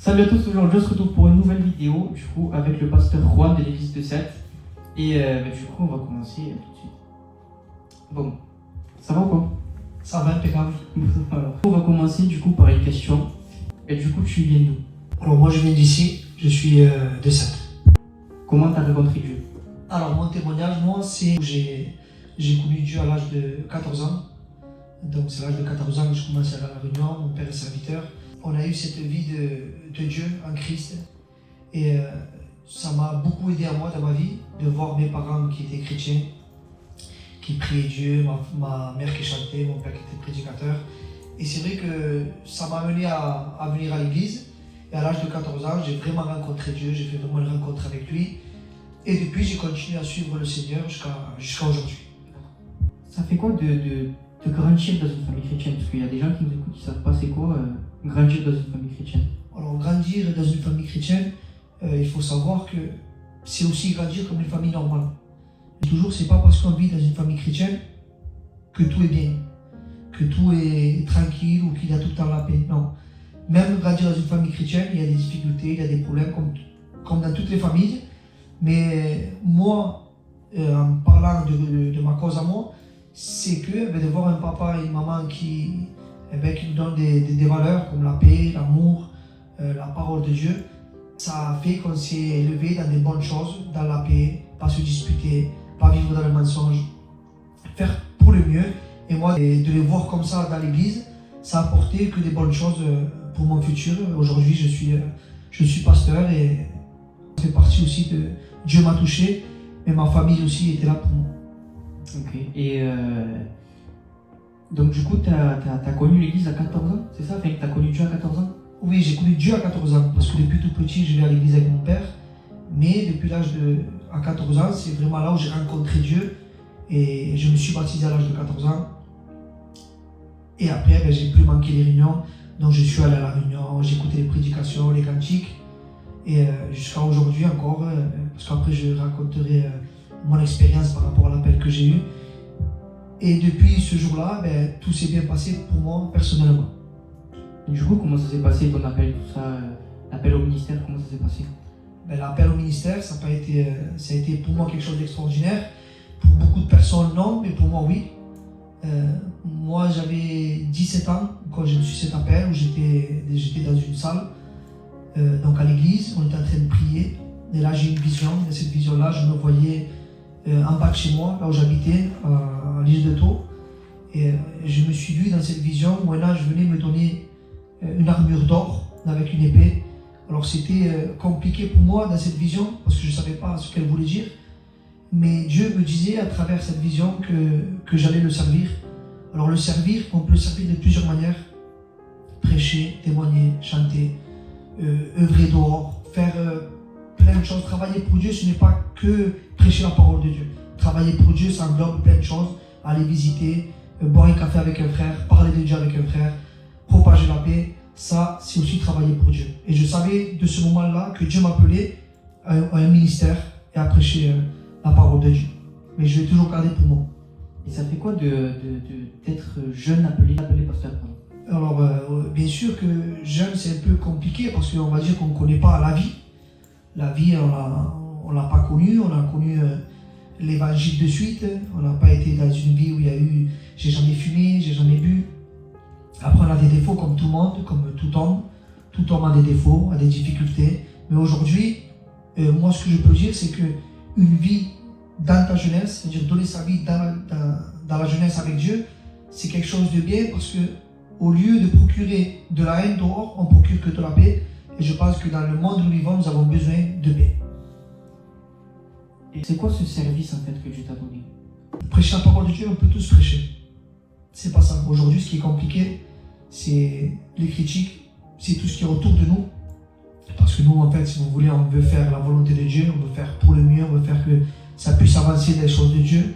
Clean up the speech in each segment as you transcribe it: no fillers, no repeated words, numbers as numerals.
Salut à tous, aujourd'hui on se retrouve pour une nouvelle vidéo, du coup avec le pasteur Juan de l'église de Sète. Et du coup on va commencer tout de suite. Bon, ça va ou quoi? Ça va, impeccable. Alors, on va commencer du coup par une question. Et du coup tu viens d'où? Alors moi je viens d'ici, je suis de Sète. Comment t'as rencontré Dieu? Alors mon témoignage, moi, c'est que j'ai connu Dieu à l'âge de 14 ans. Donc c'est à l'âge de 14 ans que je commence à aller à la réunion, mon père est serviteur. On a eu cette vie de Dieu en Christ. Et ça m'a beaucoup aidé à moi dans ma vie, de voir mes parents qui étaient chrétiens, qui priaient Dieu, ma mère qui chantait, mon père qui était prédicateur. Et c'est vrai que ça m'a amené à venir à l'église. Et à l'âge de 14 ans, j'ai vraiment rencontré Dieu, j'ai fait vraiment une rencontre avec lui. Et depuis, j'ai continué à suivre le Seigneur jusqu'à aujourd'hui. Ça fait quoi de grandir dans une famille chrétienne? Parce qu'il y a des gens qui nous écoutent qui ne savent pas c'est quoi grandir dans une famille chrétienne. Alors grandir dans une famille chrétienne, il faut savoir que c'est aussi grandir comme une famille normale. Et toujours, c'est pas parce qu'on vit dans une famille chrétienne que tout est bien, que tout est tranquille ou qu'il y a tout le temps la paix. Non. Même grandir dans une famille chrétienne, il y a des difficultés, il y a des problèmes comme dans toutes les familles. Mais moi, en parlant de ma cause à moi, c'est que de voir un papa et une maman qui nous donnent des valeurs comme la paix, l'amour, la parole de Dieu, ça a fait qu'on s'est élevé dans des bonnes choses, dans la paix, pas se disputer, pas vivre dans le mensonge, faire pour le mieux. Et moi, de les voir comme ça dans l'église, ça a apporté que des bonnes choses pour mon futur. Aujourd'hui, je suis pasteur et ça fait partie aussi de Dieu m'a touché, mais ma famille aussi était là pour moi. Ok, et donc du coup, tu as connu l'église à 14 ans, c'est ça? Enfin, tu as connu Dieu à 14 ans? Oui, j'ai connu Dieu à 14 ans, parce que depuis tout petit, je vais à l'église avec mon père. Mais depuis l'âge à 14 ans, c'est vraiment là où j'ai rencontré Dieu. Et je me suis baptisé à l'âge de 14 ans. Et après, j'ai plus manqué les réunions. Donc je suis allé à la réunion, j'ai écouté les prédications, les cantiques. Et jusqu'à aujourd'hui encore, parce qu'après je raconterai mon expérience par rapport à l'appel que j'ai eu. Et depuis ce jour-là, tout s'est bien passé pour moi personnellement. Du coup, comment ça s'est passé ton appel, tout ça, l'appel au ministère, comment ça s'est passé? L'appel au ministère, ça a été pour moi quelque chose d'extraordinaire. Pour beaucoup de personnes, non, mais pour moi, oui. Moi, j'avais 17 ans quand j'ai reçu cet appel, où j'étais dans une salle, donc à l'église, on était en train de prier. Et là, j'ai une vision. Dans cette vision-là, je me voyais en bas de chez moi, là où j'habitais, à l'île de Thau. Et je me suis vu dans cette vision où un ange venait me donner une armure d'or avec une épée. Alors c'était compliqué pour moi dans cette vision parce que je ne savais pas ce qu'elle voulait dire. Mais Dieu me disait à travers cette vision que j'allais le servir. Alors le servir, on peut le servir de plusieurs manières. Prêcher, témoigner, chanter, œuvrer dehors, faire plein de choses. Travailler pour Dieu, ce n'est pas que prêcher la parole de Dieu. Travailler pour Dieu, ça englobe plein de choses. Aller visiter, boire un café avec un frère, parler de Dieu avec un frère, propager la paix. Ça, c'est aussi travailler pour Dieu. Et je savais de ce moment-là que Dieu m'appelait à un ministère et à prêcher la parole de Dieu. Mais je l'ai toujours gardé pour moi. Et ça fait quoi d'être jeune appelé pasteur? Alors, bien sûr que jeune, c'est un peu compliqué parce qu'on va dire qu'on ne connaît pas la vie. La vie, on ne l'a pas connue. On a connu l'évangile de suite. On n'a pas été dans une vie où il y a eu « j'ai jamais fumé, j'ai jamais bu ». Après, on a des défauts comme tout le monde, comme tout homme. Tout homme a des défauts, a des difficultés. Mais aujourd'hui, moi, ce que je peux dire, c'est qu'une vie dans ta jeunesse, c'est-à-dire donner sa vie dans la jeunesse avec Dieu, c'est quelque chose de bien parce que au lieu de procurer de la haine dehors, on procure que de la paix. Et je pense que dans le monde où nous vivons, nous avons besoin de paix. Et c'est quoi ce service en fait que Dieu t'a donné? Prêcher la parole de Dieu, on peut tous prêcher. C'est pas ça. Aujourd'hui, ce qui est compliqué, c'est les critiques, c'est tout ce qui est autour de nous. Parce que nous, en fait, si vous voulez, on veut faire la volonté de Dieu, on veut faire pour le mieux, on veut faire que ça puisse avancer dans les choses de Dieu.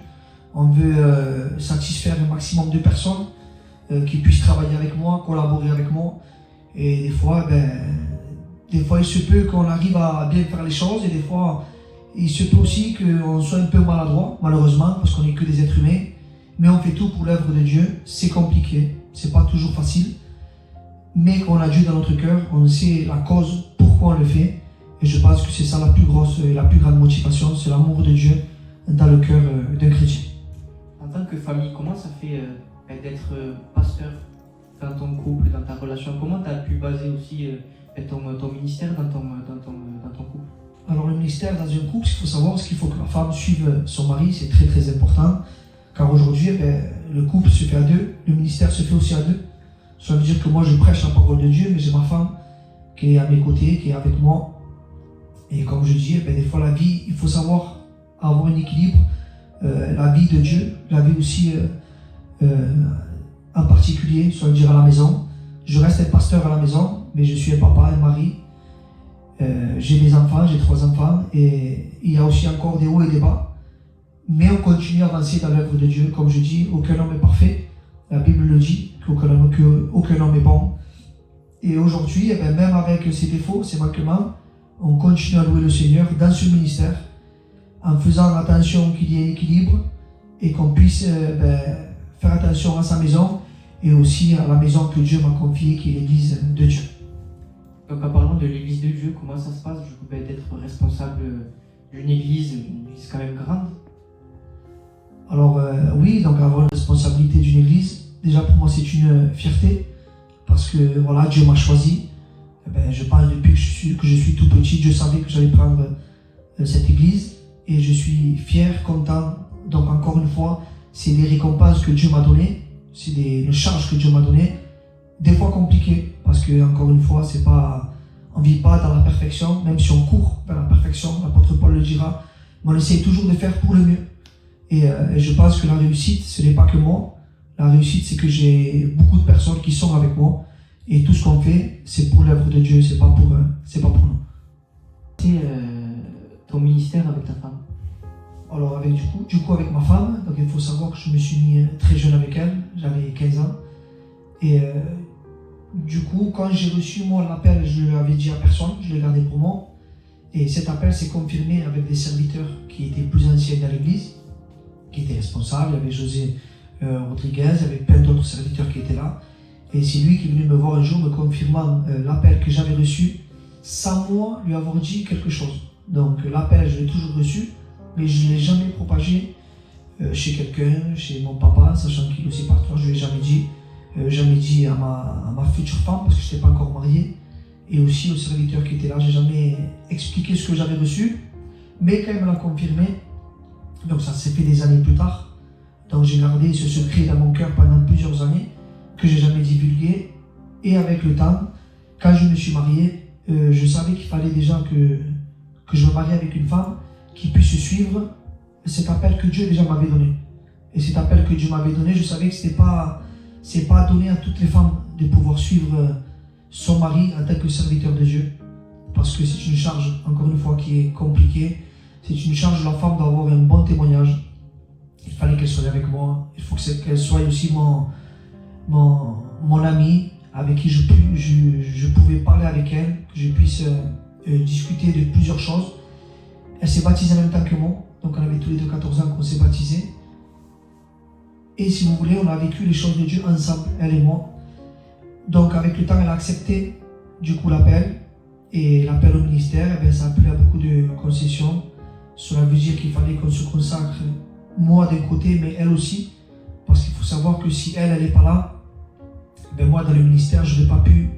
On veut satisfaire le maximum de personnes qui puissent travailler avec moi, collaborer avec moi. Et des fois, il se peut qu'on arrive à bien faire les choses et des fois, il se peut aussi qu'on soit un peu maladroit, malheureusement, parce qu'on n'est que des êtres humains. Mais on fait tout pour l'œuvre de Dieu. C'est compliqué, c'est pas toujours facile. mais qu'on a Dieu dans notre cœur, on sait la cause, pourquoi on le fait. Et je pense que c'est ça la plus grosse et la plus grande motivation, c'est l'amour de Dieu dans le cœur d'un chrétien. En tant que famille, comment ça fait d'être pasteur dans ton couple, dans ta relation? Comment tu as pu baser aussi ton ministère dans ton couple? Alors le ministère dans un couple, ce qu'il faut savoir, c'est qu'il faut que la femme suive son mari, c'est très très important. Car aujourd'hui, le couple se fait à deux, le ministère se fait aussi à deux. Ça veut dire que moi je prêche la parole de Dieu, mais j'ai ma femme qui est à mes côtés, qui est avec moi. Et comme je dis, des fois la vie, il faut savoir avoir un équilibre. La vie de Dieu, la vie aussi en particulier, ça veut dire à la maison. Je reste un pasteur à la maison, mais je suis un papa, un mari. J'ai des enfants, j'ai 3 enfants, et il y a aussi encore des hauts et des bas. Mais on continue à avancer dans l'œuvre de Dieu. Comme je dis, aucun homme est parfait. La Bible le dit, qu'aucun homme est bon. Et aujourd'hui, même avec ses défauts, ses manquements, on continue à louer le Seigneur dans ce ministère, en faisant attention qu'il y ait équilibre et qu'on puisse faire attention à sa maison et aussi à la maison que Dieu m'a confiée, qui est l'église de Dieu. Donc en parlant de l'église de Dieu, comment ça se passe d'être responsable d'une église quand même grande? Alors oui, donc avoir une responsabilité d'une église, déjà pour moi c'est une fierté, parce que voilà, Dieu m'a choisi. Je pense depuis que je suis tout petit, Dieu savait que j'allais prendre cette église, et je suis fier, content. Donc encore une fois, c'est des récompenses que Dieu m'a données, c'est des charges que Dieu m'a données, des fois compliquées, parce que encore une fois, on ne vit pas dans la perfection, même si on court vers la perfection, l'apôtre Paul le dira, mais on essaie toujours de faire pour le mieux. Et je pense que la réussite, ce n'est pas que moi. La réussite, c'est que j'ai beaucoup de personnes qui sont avec moi. Et tout ce qu'on fait, c'est pour l'œuvre de Dieu, c'est pas pour nous. C'est ton ministère avec ta femme? Alors du coup avec ma femme, donc il faut savoir que je me suis mis très jeune avec elle, j'avais 15 ans. Et du coup, quand j'ai reçu moi l'appel, je ne l'avais dit à personne, je l'ai gardé pour moi. Et cet appel s'est confirmé avec des serviteurs qui étaient plus anciens dans l'église, qui étaient responsables. Il y avait José Rodriguez, il y avait plein d'autres serviteurs qui étaient là. Et c'est lui qui est venu me voir un jour me confirmant l'appel que j'avais reçu, sans moi lui avoir dit quelque chose. Donc l'appel, je l'ai toujours reçu, mais je ne l'ai jamais propagé chez quelqu'un, chez mon papa, sachant qu'il est aussi pasteur. Je ne lui ai jamais dit à ma future femme, parce que je n'étais pas encore marié, et aussi aux serviteurs qui étaient là. Je n'ai jamais expliqué ce que j'avais reçu, mais quand il me l'a confirmé, donc ça s'est fait des années plus tard. Donc j'ai gardé ce secret dans mon cœur pendant plusieurs années, que j'ai jamais divulgué. Et avec le temps, quand je me suis marié, je savais qu'il fallait déjà que je me marie avec une femme qui puisse suivre cet appel que Dieu déjà m'avait donné. Et cet appel que Dieu m'avait donné, je savais que c'est pas donné à toutes les femmes de pouvoir suivre son mari en tant que serviteur de Dieu, parce que c'est une charge, encore une fois, qui est compliquée. C'est une charge de la femme d'avoir un bon témoignage. Il fallait qu'elle soit avec moi. Il faut qu'elle soit aussi mon amie, avec qui je pouvais parler avec elle, que je puisse discuter de plusieurs choses. Elle s'est baptisée en même temps que moi, donc on avait tous les deux 14 ans qu'on s'est baptisés. Et si vous voulez, on a vécu les choses de Dieu ensemble, elle et moi. Donc avec le temps, elle a accepté du coup l'appel, et l'appel au ministère, ça a appelé à beaucoup de concessions. Cela veut dire qu'il fallait qu'on se consacre, moi d'un côté, mais elle aussi, parce qu'il faut savoir que si elle n'est pas là, moi dans le ministère, je n'ai pas pu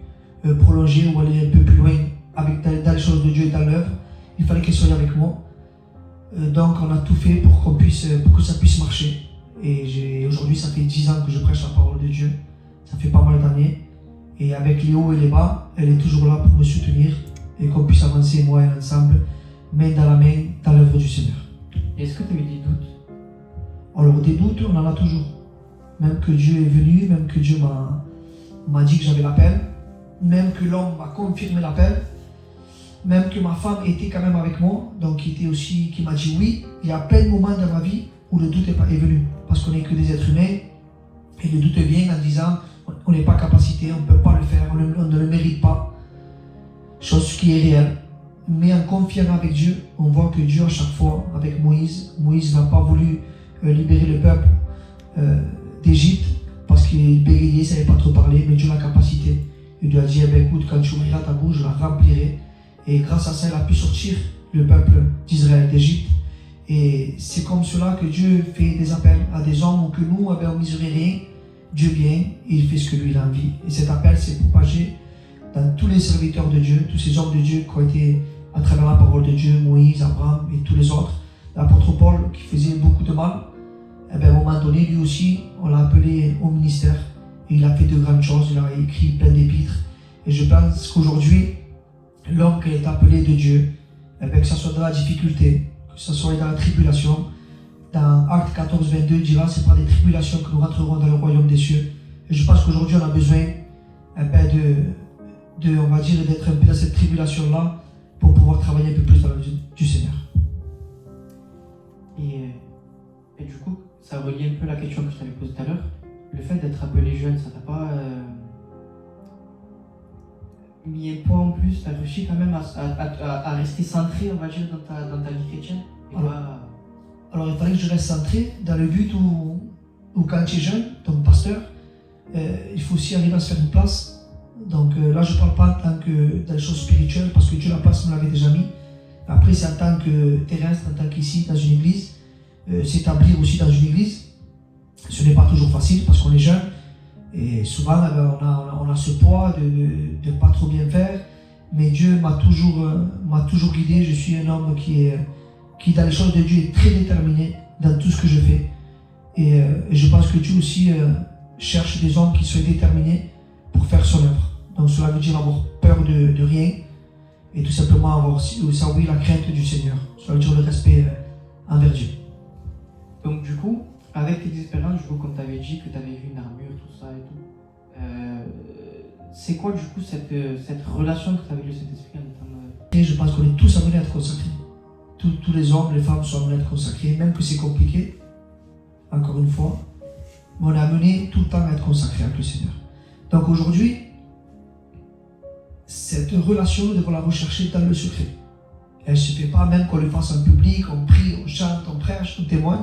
prolonger ou aller un peu plus loin dans les choses de Dieu et dans l'œuvre. Il fallait qu'elle soit avec moi. Donc on a tout fait pour que ça puisse marcher. Et aujourd'hui, ça fait 10 ans que je prêche la parole de Dieu. Ça fait pas mal d'années. Et avec les hauts et les bas, elle est toujours là pour me soutenir et qu'on puisse avancer, moi et elle, ensemble, main dans la main, dans l'œuvre du Seigneur. Est-ce que tu as eu des doutes? Alors des doutes, on en a toujours. Même que Dieu est venu, même que Dieu m'a dit que j'avais l'appel, même que l'homme m'a confirmé l'appel, même que ma femme était quand même avec moi, donc qui m'a dit oui. Il y a plein de moments dans ma vie où le doute est venu, parce qu'on n'est que des êtres humains, et le doute vient en disant on n'est pas capacité, on ne peut pas le faire, on ne le mérite pas, chose qui est réelle. Mais en confiant avec Dieu, on voit que Dieu à chaque fois, avec Moïse n'a pas voulu libérer le peuple d'Égypte, parce qu'il bégayait, il ne savait pas trop parler, mais Dieu a la capacité. Il lui a dit, eh ben, écoute, quand tu ouvriras ta bouche, je la remplirai. Et grâce à ça, il a pu sortir le peuple d'Israël d'Égypte. Et c'est comme cela que Dieu fait des appels à des hommes où que nous, eh ben, on ne mesurait rien. Dieu vient et il fait ce que lui il a envie. Et cet appel s'est propagé dans tous les serviteurs de Dieu, tous ces hommes de Dieu qui ont été à travers la parole de Dieu, Moïse, Abraham et tous les autres. L'apôtre Paul qui faisait beaucoup de mal, eh bien, à un moment donné, lui aussi, on l'a appelé au ministère. Et il a fait de grandes choses, il a écrit plein d'épîtres. Et je pense qu'aujourd'hui, l'homme qui est appelé de Dieu, eh bien, que ce soit dans la difficulté, que ce soit dans la tribulation, dans Actes 14, 22, il dira, c'est par des tribulations que nous rentrerons dans le royaume des cieux. Et je pense qu'aujourd'hui, on a besoin eh bien, on va dire, d'être un peu dans cette tribulation-là pour pouvoir travailler un peu plus dans le du Seigneur. Et du coup, ça relie un peu la question que je t'avais posée tout à l'heure. Le fait d'être appelé jeune, ça t'a pas mis un poids en plus? T'as réussi quand même à rester centré, on va dire, dans ta vie chrétienne? Alors, il fallait que je reste centré dans le but où quand tu es jeune, donc pasteur, il faut aussi arriver à se faire une place. Donc là, je ne parle pas en tant que dans les choses spirituelles, parce que Dieu, la place, me l'avait déjà mis. Après, c'est en tant que terrestre, en tant qu'ici, dans une église, s'établir aussi dans une église. Ce n'est pas toujours facile, parce qu'on est jeune. Et souvent, on a ce poids de ne pas trop bien faire. Mais Dieu m'a toujours guidé. Je suis un homme qui, dans les choses de Dieu, est très déterminé dans tout ce que je fais. Et je pense que Dieu aussi cherche des hommes qui soient déterminés pour faire son œuvre. Donc cela veut dire avoir peur de rien et tout simplement avoir la crainte du Seigneur. Cela veut dire le respect envers Dieu. Donc du coup, avec tes expériences, comme tu avais dit que tu avais vu une armure, tout ça et tout, c'est quoi du coup cette relation que tu as avec le Saint-Esprit en étant... Et je pense qu'on est tous amenés à être consacrés. Tous les hommes, les femmes sont amenés à être consacrés, même que c'est compliqué, encore une fois, mais on est amené tout le temps à être consacré avec le Seigneur. Donc aujourd'hui, cette relation, nous devons la rechercher dans le secret. Elle ne se fait pas même qu'on le fasse en public, on prie, on chante, on prêche, on témoigne,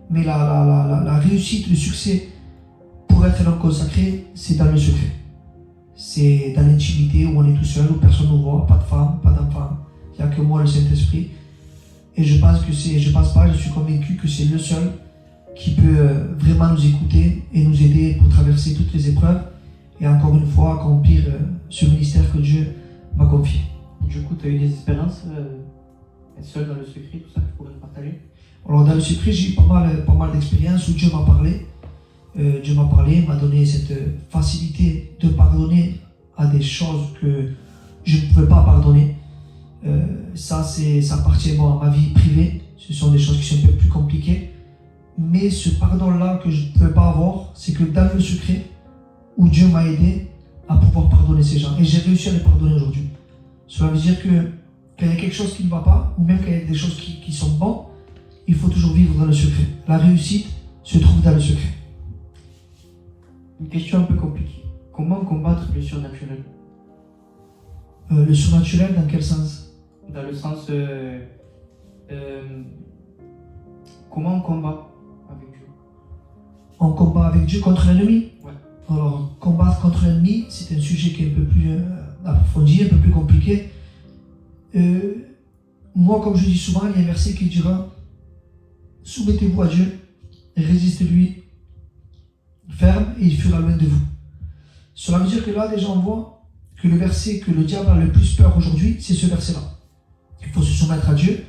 mais la réussite, le succès pour être un homme consacré, c'est dans le secret. C'est dans l'intimité où on est tout seul, où personne ne nous voit, pas de femme, pas d'enfant, il n'y a que moi, le Saint-Esprit. Et je suis convaincu que c'est le seul qui peut vraiment nous écouter et nous aider pour traverser toutes les épreuves et encore une fois accomplir ce ministère que Dieu m'a confié. Du coup, tu as eu des expériences être seul dans le secret, tout ça que tu pourrais partager? Alors dans le secret, j'ai eu pas mal d'expériences où Dieu m'a parlé. M'a donné cette facilité de pardonner à des choses que je ne pouvais pas pardonner. Ça appartient à ma vie privée. Ce sont des choses qui sont un peu plus compliquées. Mais ce pardon-là que je ne pouvais pas avoir, c'est que dans le secret, où Dieu m'a aidé à pouvoir pardonner ces gens. Et j'ai réussi à les pardonner aujourd'hui. Cela veut dire que quand il y a quelque chose qui ne va pas, ou même quand il y a des choses qui sont bonnes, il faut toujours vivre dans le secret. La réussite se trouve dans le secret. Une question un peu compliquée. Comment combattre le surnaturel? Le surnaturel, dans quel sens? Dans le sens... comment on combat avec Dieu? On combat avec Dieu contre l'ennemi? Ouais. Alors, combattre contre l'ennemi, c'est un sujet qui est un peu plus approfondi, un peu plus compliqué. Moi, comme je dis souvent, il y a un verset qui dira « Soumettez-vous à Dieu, résistez-lui, ferme, et il fuira loin de vous. » Cela veut dire que là, déjà, on voit que le verset que le diable a le plus peur aujourd'hui, c'est ce verset-là. Il faut se soumettre à Dieu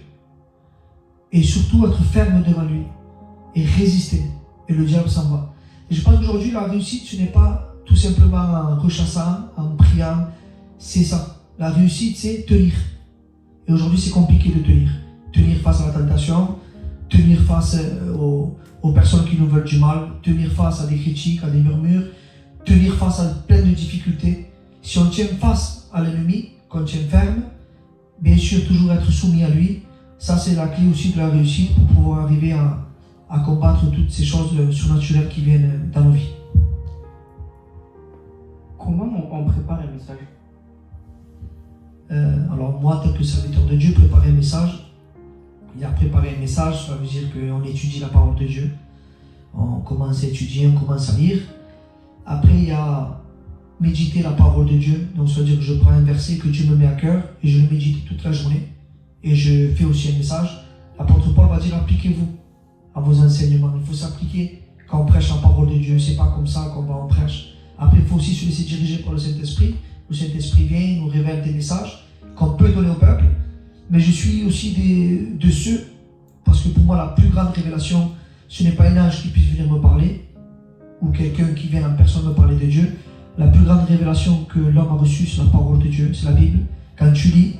et surtout être ferme devant lui et résister. Et le diable s'en va. Et je pense qu'aujourd'hui, la réussite, ce n'est pas tout simplement en rechassant, en priant. C'est ça. La réussite, c'est tenir. Et aujourd'hui, c'est compliqué de tenir. Tenir face à la tentation, tenir face aux personnes qui nous veulent du mal, tenir face à des critiques, à des murmures, tenir face à plein de difficultés. Si on tient face à l'ennemi, qu'on tient ferme, bien sûr, toujours être soumis à lui, ça c'est la clé aussi de la réussite pour pouvoir arriver à combattre toutes ces choses surnaturelles qui viennent dans nos vies. Comment on prépare un message? Alors moi, en tant que serviteur de Dieu, préparer un message, il y a préparer un message, ça veut dire qu'on étudie la parole de Dieu. On commence à étudier, on commence à lire. Après, il y a méditer la parole de Dieu. Donc, ça veut dire que je prends un verset que Dieu me met à cœur et je le médite toute la journée. Et je fais aussi un message. L'apôtre Paul va dire, appliquez-vous à vos enseignements. Il faut s'appliquer quand on prêche la parole de Dieu. C'est pas comme ça qu'on va en prêche. Après, il faut aussi se laisser diriger par le Saint-Esprit. Le Saint-Esprit vient, nous révèle des messages qu'on peut donner au peuple. Mais je suis aussi de ceux, parce que pour moi, la plus grande révélation, ce n'est pas un ange qui puisse venir me parler, ou quelqu'un qui vient en personne me parler de Dieu. La plus grande révélation que l'homme a reçue, c'est la parole de Dieu, c'est la Bible. Quand tu lis,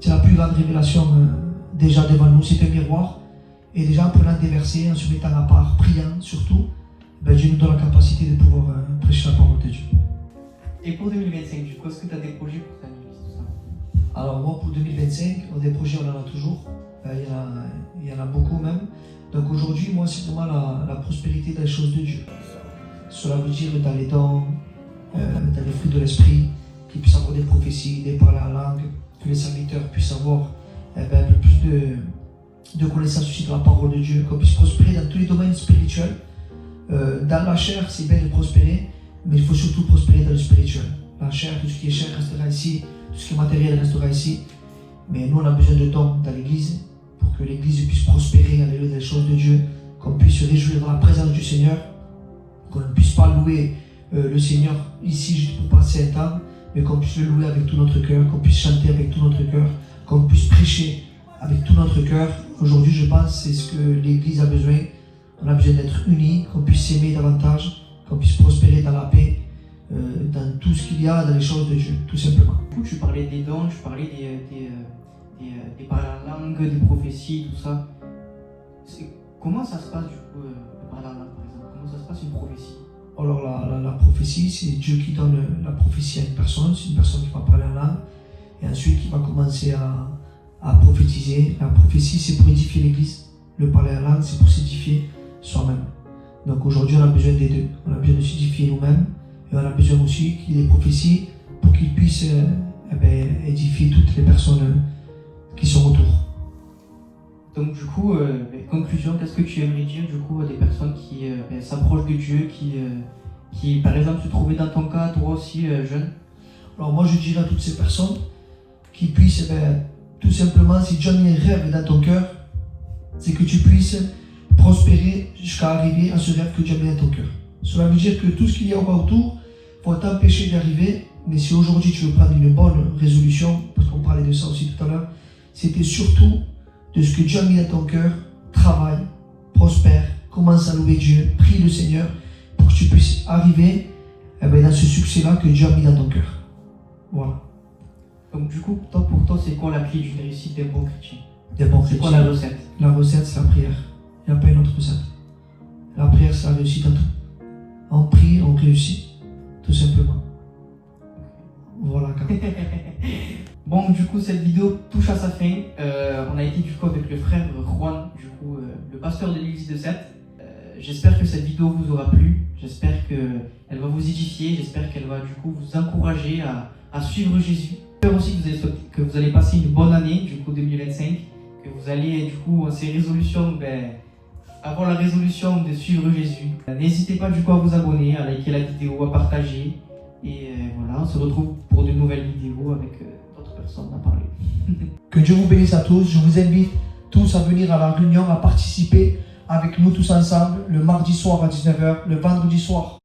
c'est la plus grande révélation déjà devant nous, c'est un miroir. Et déjà en prenant des versets, en se mettant à part, priant surtout, ben Dieu nous donne la capacité de pouvoir prêcher la parole de Dieu. Et pour 2025, du coup, est-ce que tu as des projets pour ta église, tout ça? Alors moi, pour 2025, des projets, on en a toujours. Il y en a beaucoup même. Donc aujourd'hui, moi, c'est vraiment la prospérité des choses de Dieu. Cela veut dire dans les dons, dans les fruits de l'esprit, qu'ils puissent avoir des prophéties, des parler en langue, que les serviteurs puissent avoir un peu plus de connaissances aussi de la parole de Dieu, qu'on puisse prospérer dans tous les domaines spirituels. Dans la chair, c'est bien de prospérer, mais il faut surtout prospérer dans le spirituel. La chair, tout ce qui est chair restera ici, tout ce qui est matériel restera ici. Mais nous, on a besoin de dons dans l'église pour que l'église puisse prospérer, aller dans les choses de Dieu, qu'on puisse se réjouir dans la présence du Seigneur, qu'on ne puisse pas louer le Seigneur ici juste pour passer un temps, mais qu'on puisse le louer avec tout notre cœur, qu'on puisse chanter avec tout notre cœur, qu'on puisse prêcher avec tout notre cœur. Aujourd'hui, je pense que c'est ce que l'église a besoin. On a besoin d'être unis, qu'on puisse s'aimer davantage, qu'on puisse prospérer dans la paix, dans tout ce qu'il y a dans les choses de Dieu, tout simplement. Du coup, tu parlais des dons, tu parlais des paroles en langue, des prophéties, tout ça. Comment ça se passe du coup, les paroles en langue par exemple? Comment ça se passe une prophétie? Alors la prophétie, c'est Dieu qui donne la prophétie à une personne, c'est une personne qui va parler en langue, et ensuite qui va commencer à prophétiser. La prophétie, c'est pour édifier l'église. Le parler en langue, c'est pour s'édifier soi-même. Donc aujourd'hui, on a besoin des deux. On a besoin de s'édifier nous-mêmes, et on a besoin aussi qu'il y ait des prophéties pour qu'ils puissent édifier toutes les personnes qui sont autour. Donc du coup, conclusion, qu'est-ce que tu aimerais dire du coup à des personnes qui s'approchent de Dieu, qui par exemple se trouvaient dans ton cas, toi aussi jeune? Alors moi je dirais à toutes ces personnes qui puissent tout simplement, si Dieu a mis un rêve dans ton cœur, c'est que tu puisses prospérer jusqu'à arriver à ce rêve que Dieu a mis dans ton cœur. Cela veut dire que tout ce qu'il y a autour va t'empêcher d'y arriver, mais si aujourd'hui tu veux prendre une bonne résolution, parce qu'on parlait de ça aussi tout à l'heure, c'était surtout de ce que Dieu a mis dans ton cœur, travaille, prospère, commence à louer Dieu, prie le Seigneur pour que tu puisses arriver dans ce succès-là que Dieu a mis dans ton cœur. Voilà. Donc du coup, pour toi, c'est quoi la clé d'une réussite des bons chrétiens? Des bons C'est chrétiens. quoi la recette? La recette, c'est la prière. Il n'y a pas une autre recette. La prière, c'est la réussite à tout. On prie, on réussit, tout simplement. Voilà, quand même. Bon, du coup, cette vidéo touche à sa fin. On a été du coup avec le frère Juan, du coup, le pasteur de l'église de Sète. J'espère que cette vidéo vous aura plu. J'espère qu'elle va vous édifier. J'espère qu'elle va du coup vous encourager à suivre Jésus. J'espère aussi que vous allez passer une bonne année, du coup 2025. Que vous allez du coup, ces résolutions, avoir la résolution de suivre Jésus. N'hésitez pas du coup à vous abonner, à liker la vidéo, à partager. Et voilà, on se retrouve pour de nouvelles vidéos avec d'autres personnes à parler. Que Dieu vous bénisse à tous. Je vous invite tous à venir à la réunion, à participer avec nous tous ensemble le mardi soir à 19h, le vendredi soir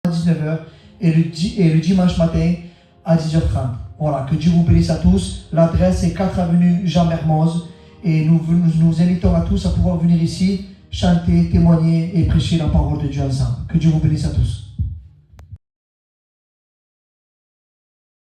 à 19h et le dimanche matin à 10h30. Voilà, que Dieu vous bénisse à tous. L'adresse est 4 avenue Jean Mermoz et nous invitons à tous à pouvoir venir ici, chanter, témoigner et prêcher la parole de Dieu ensemble. Que Dieu vous bénisse à tous.